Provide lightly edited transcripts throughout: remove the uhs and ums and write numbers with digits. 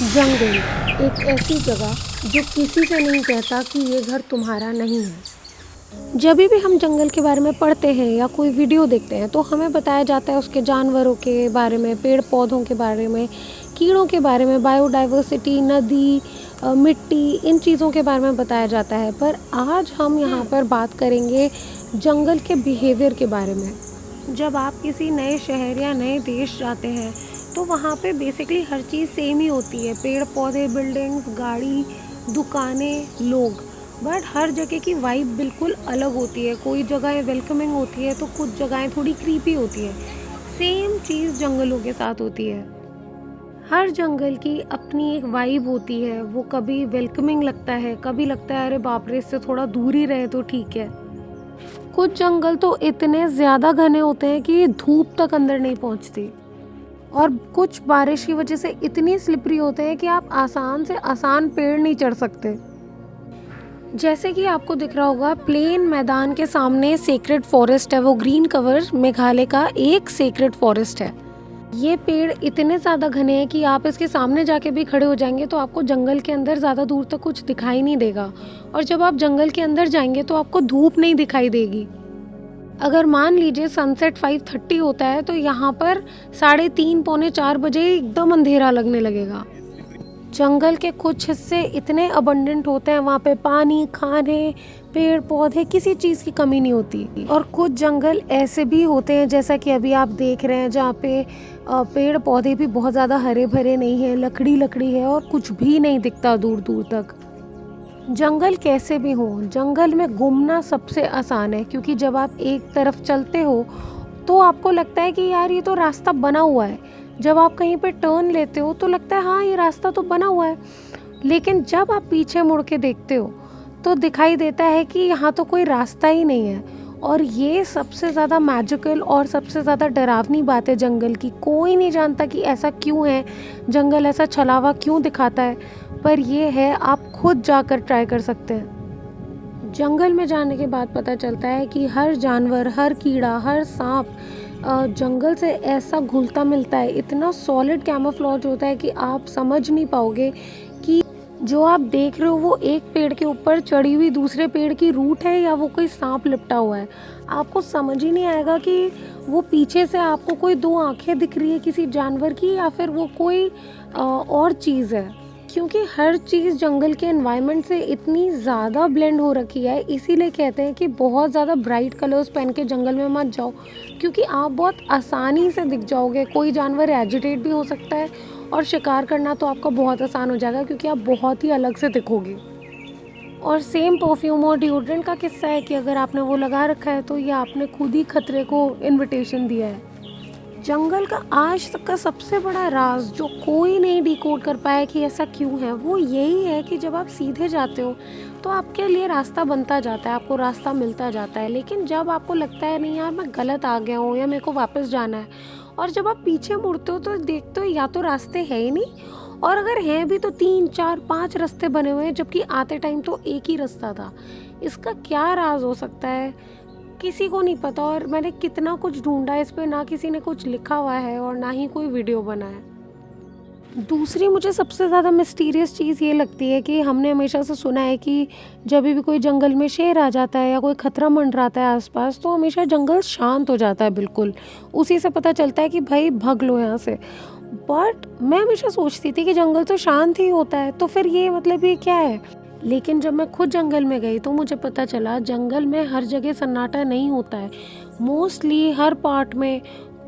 जंगल एक ऐसी जगह जो किसी से नहीं कहता कि ये घर तुम्हारा नहीं है। जब भी हम जंगल के बारे में पढ़ते हैं या कोई वीडियो देखते हैं तो हमें बताया जाता है उसके जानवरों के बारे में, पेड़ पौधों के बारे में, कीड़ों के बारे में, बायोडाइवर्सिटी, नदी, मिट्टी, इन चीज़ों के बारे में बताया जाता है। पर आज हम यहाँ पर बात करेंगे जंगल के बिहेवियर के बारे में। जब आप किसी नए शहर या नए देश जाते हैं तो वहाँ पे बेसिकली हर चीज़ सेम ही होती है, पेड़ पौधे, बिल्डिंग्स, गाड़ी, दुकानें, लोग। बट हर जगह की वाइब बिल्कुल अलग होती है। कोई जगह वेलकमिंग होती है तो कुछ जगहें थोड़ी क्रीपी होती है। सेम चीज़ जंगलों के साथ होती है। हर जंगल की अपनी एक वाइब होती है। वो कभी वेलकमिंग लगता है, कभी लगता है अरे बाप रे इससे थोड़ा दूर ही रहे तो ठीक है। कुछ जंगल तो इतने ज़्यादा घने होते हैं कि धूप तक अंदर नहीं पहुंचती, और कुछ बारिश की वजह से इतनी स्लिपरी होते हैं कि आप आसान से आसान पेड़ नहीं चढ़ सकते। जैसे कि आपको दिख रहा होगा, प्लेन मैदान के सामने सेक्रेड फॉरेस्ट है। वो ग्रीन कवर मेघालय का एक सेक्रेड फॉरेस्ट है। ये पेड़ इतने ज़्यादा घने हैं कि आप इसके सामने जाके भी खड़े हो जाएंगे तो आपको जंगल के अंदर ज़्यादा दूर तक कुछ दिखाई नहीं देगा। और जब आप जंगल के अंदर जाएंगे तो आपको धूप नहीं दिखाई देगी। अगर मान लीजिए सनसेट 5:30 होता है तो यहाँ पर 3:30 पौने 4 बजे एकदम अंधेरा लगने लगेगा। जंगल के कुछ हिस्से इतने अबंडेंट होते हैं, वहाँ पे पानी, खाने, पेड़ पौधे, किसी चीज़ की कमी नहीं होती। और कुछ जंगल ऐसे भी होते हैं जैसा कि अभी आप देख रहे हैं, जहाँ पे पेड़ पौधे भी बहुत ज़्यादा हरे भरे नहीं है, लकड़ी लकड़ी है और कुछ भी नहीं दिखता दूर दूर तक। जंगल कैसे भी हो, जंगल में घूमना सबसे आसान है, क्योंकि जब आप एक तरफ चलते हो तो आपको लगता है कि यार ये तो रास्ता बना हुआ है। जब आप कहीं पे टर्न लेते हो तो लगता है हाँ ये रास्ता तो बना हुआ है, लेकिन जब आप पीछे मुड़ के देखते हो तो दिखाई देता है कि यहाँ तो कोई रास्ता ही नहीं है। और ये सबसे ज़्यादा मैजिकल और सबसे ज़्यादा डरावनी बात है जंगल की। कोई नहीं जानता कि ऐसा क्यों है, जंगल ऐसा छलावा क्यों दिखाता है, पर ये है, आप खुद जाकर ट्राई कर सकते हैं। जंगल में जाने के बाद पता चलता है कि हर जानवर, हर कीड़ा, हर सांप जंगल से ऐसा घुलता मिलता है, इतना सॉलिड कैमोफ्लेज होता है कि आप समझ नहीं पाओगे कि जो आप देख रहे हो वो एक पेड़ के ऊपर चढ़ी हुई दूसरे पेड़ की रूट है या वो कोई सांप लिपटा हुआ है। आपको समझ ही नहीं आएगा कि वो पीछे से आपको कोई दो आंखें दिख रही है किसी जानवर की या फिर वो कोई और चीज़ है, क्योंकि हर चीज़ जंगल के एनवायरनमेंट से इतनी ज़्यादा ब्लेंड हो रखी है। इसीलिए कहते हैं कि बहुत ज़्यादा ब्राइट कलर्स पहन के जंगल में मत जाओ, क्योंकि आप बहुत आसानी से दिख जाओगे। कोई जानवर एजिटेट भी हो सकता है और शिकार करना तो आपका बहुत आसान हो जाएगा, क्योंकि आप बहुत ही अलग से दिखोगे। और सेम परफ्यूम और डिओड्रेंट का किस्सा है कि अगर आपने वो लगा रखा है तो ये आपने खुद ही खतरे को इनविटेशन दिया है। जंगल का आज तक का सबसे बड़ा राज जो कोई नहीं डिकोड कर पाया कि ऐसा क्यों है, वो यही है कि जब आप सीधे जाते हो तो आपके लिए रास्ता बनता जाता है, आपको रास्ता मिलता जाता है। लेकिन जब आपको लगता है नहीं यार मैं गलत आ गया हूँ या मेरे को वापस जाना है, और जब आप पीछे मुड़ते हो तो देखते हो या तो रास्ते है ही नहीं, और अगर हैं भी तो 3 4 5 रास्ते बने हुए हैं, जबकि आते टाइम तो एक ही रास्ता था। इसका क्या राज हो सकता है, किसी को नहीं पता। और मैंने कितना कुछ ढूंढा इस पे, ना किसी ने कुछ लिखा हुआ है और ना ही कोई वीडियो बना है। दूसरी मुझे सबसे ज़्यादा मिस्टीरियस चीज़ ये लगती है कि हमने हमेशा से सुना है कि जब भी कोई जंगल में शेर आ जाता है या कोई खतरा मंडराता है आसपास तो हमेशा जंगल शांत हो जाता है बिल्कुल। उसी से पता चलता है कि भाई भाग लो यहाँ से। बट मैं हमेशा सोचती थी कि जंगल तो शांत ही होता है, तो फिर ये मतलब ये क्या है। लेकिन जब मैं खुद जंगल में गई तो मुझे पता चला जंगल में हर जगह सन्नाटा नहीं होता है। मोस्टली हर पार्ट में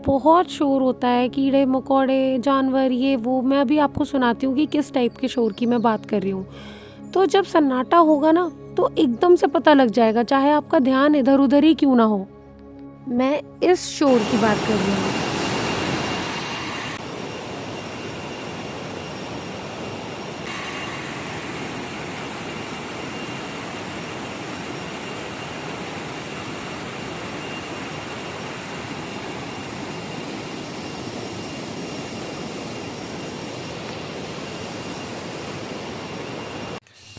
बहुत शोर होता है, कीड़े मकोड़े, जानवर, ये वो। मैं अभी आपको सुनाती हूँ कि किस टाइप के शोर की मैं बात कर रही हूँ। तो जब सन्नाटा होगा ना तो एकदम से पता लग जाएगा, चाहे आपका ध्यान इधर उधर ही क्यों ना हो। मैं इस शोर की बात कर रही हूँ।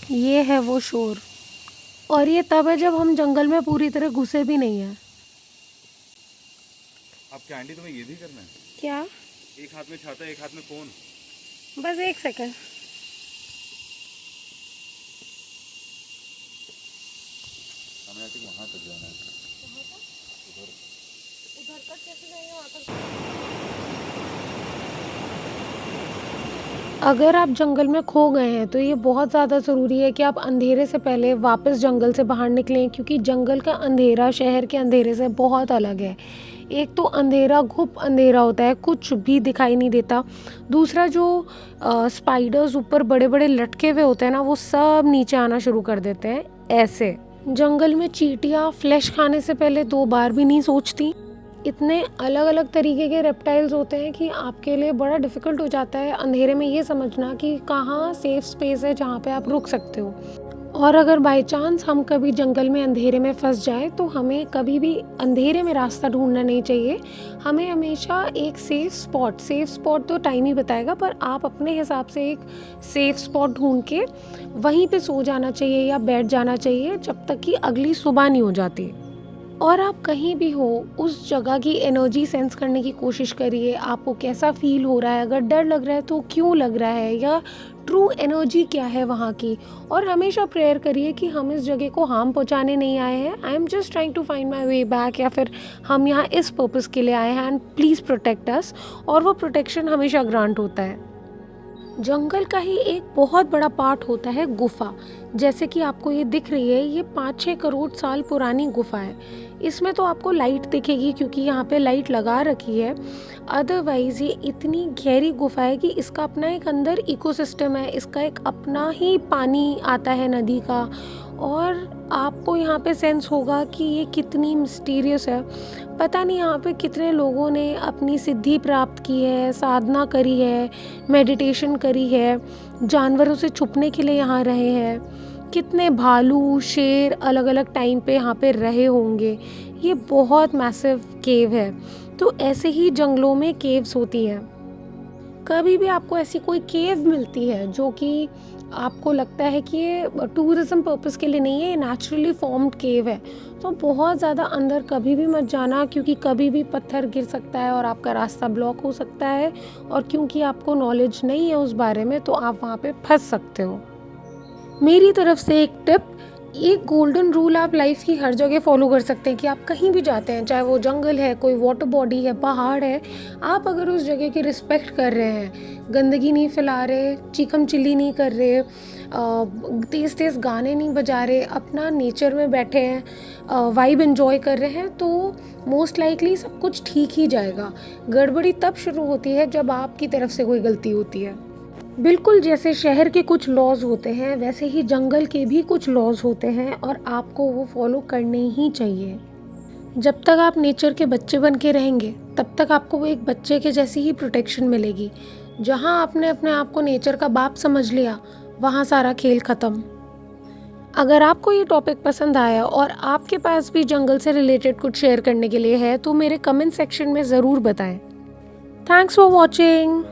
ये है वो शोर, और ये तब है जब हम जंगल में पूरी तरह घुसे भी नहीं हैं। अब क्या आंटी तुम्हें ये भी करना है? क्या? एक हाथ में छाता एक हाथ में फोन। बस एक सेकंड। सिस्टमैटिक वहाँ तक जाना है। उधर उधर तक कैसे जाएंगे वहाँ तक? अगर आप जंगल में खो गए हैं तो ये बहुत ज़्यादा ज़रूरी है कि आप अंधेरे से पहले वापस जंगल से बाहर निकलें, क्योंकि जंगल का अंधेरा शहर के अंधेरे से बहुत अलग है। एक तो अंधेरा घुप अंधेरा होता है, कुछ भी दिखाई नहीं देता। दूसरा जो स्पाइडर्स ऊपर बड़े बड़े लटके हुए होते हैं ना, वो सब नीचे आना शुरू कर देते हैं ऐसे। जंगल में चींटियाँ फ्लैश खाने से पहले 2 बार भी नहीं सोचती। इतने अलग अलग तरीके के रेप्टाइल्स होते हैं कि आपके लिए बड़ा डिफ़िकल्ट हो जाता है अंधेरे में ये समझना कि कहाँ सेफ़ स्पेस है जहाँ पे आप रुक सकते हो। और अगर बाय चांस हम कभी जंगल में अंधेरे में फंस जाए तो हमें कभी भी अंधेरे में रास्ता ढूंढना नहीं चाहिए। हमें हमेशा एक सेफ़ स्पॉट तो टाइम ही बताएगा, पर आप अपने हिसाब से एक सेफ़ स्पॉट ढूंढ के वहीं पे सो जाना चाहिए या बैठ जाना चाहिए जब तक कि अगली सुबह नहीं हो जाती। और आप कहीं भी हो, उस जगह की एनर्जी सेंस करने की कोशिश करिए। आपको कैसा फ़ील हो रहा है, अगर डर लग रहा है तो क्यों लग रहा है, या ट्रू एनर्जी क्या है वहाँ की। और हमेशा प्रेयर करिए कि हम इस जगह को हार्म पहुँचाने नहीं आए हैं, I am just trying to find my way back, या फिर हम यहाँ इस पर्पज़ के लिए आए हैं एंड प्लीज़ प्रोटेक्ट अस। और वो प्रोटेक्शन हमेशा ग्रांट होता है। जंगल का ही एक बहुत बड़ा पार्ट होता है गुफा। जैसे कि आपको ये दिख रही है, ये 5-6 करोड़ साल पुरानी गुफा है। इसमें तो आपको लाइट दिखेगी क्योंकि यहाँ पे लाइट लगा रखी है। अदरवाइज़ ये इतनी गहरी गुफा है कि इसका अपना एक अंदर इकोसिस्टम है, इसका एक अपना ही पानी आता है नदी का। और आपको यहाँ पे सेंस होगा कि ये कितनी मिस्टीरियस है। पता नहीं यहाँ पे कितने लोगों ने अपनी सिद्धि प्राप्त की है, साधना करी है, मेडिटेशन करी है, जानवरों से छुपने के लिए यहाँ रहे हैं। कितने भालू शेर अलग अलग टाइम पे यहाँ पे रहे होंगे। ये बहुत मैसिव केव है। तो ऐसे ही जंगलों में केव्स होती हैं। कभी भी आपको ऐसी कोई केव मिलती है जो कि आपको लगता है कि ये टूरिज्म पर्पस के लिए नहीं है, ये नेचुरली फॉर्म्ड केव है, तो बहुत ज़्यादा अंदर कभी भी मत जाना, क्योंकि कभी भी पत्थर गिर सकता है और आपका रास्ता ब्लॉक हो सकता है। और क्योंकि आपको नॉलेज नहीं है उस बारे में तो आप वहाँ पे फंस सकते हो। मेरी तरफ से एक टिप, एक गोल्डन रूल आप लाइफ की हर जगह फॉलो कर सकते हैं कि आप कहीं भी जाते हैं, चाहे वो जंगल है, कोई वाटर बॉडी है, पहाड़ है, आप अगर उस जगह की रिस्पेक्ट कर रहे हैं, गंदगी नहीं फैला रहे, चिकम चिल्ली नहीं कर रहे, तेज़ तेज़ गाने नहीं बजा रहे, अपना नेचर में बैठे हैं, वाइब एंजॉय कर रहे हैं, तो मोस्ट लाइकली सब कुछ ठीक ही जाएगा। गड़बड़ी तब शुरू होती है जब आपकी तरफ से कोई गलती होती है। बिल्कुल जैसे शहर के कुछ लॉज होते हैं, वैसे ही जंगल के भी कुछ लॉज होते हैं और आपको वो फॉलो करने ही चाहिए। जब तक आप नेचर के बच्चे बन के रहेंगे तब तक आपको वो एक बच्चे के जैसी ही प्रोटेक्शन मिलेगी। जहाँ आपने अपने आप को नेचर का बाप समझ लिया, वहाँ सारा खेल ख़त्म। अगर आपको ये टॉपिक पसंद आया और आपके पास भी जंगल से रिलेटेड कुछ शेयर करने के लिए है तो मेरे कमेंट सेक्शन में ज़रूर बताएं। Thanks for watching.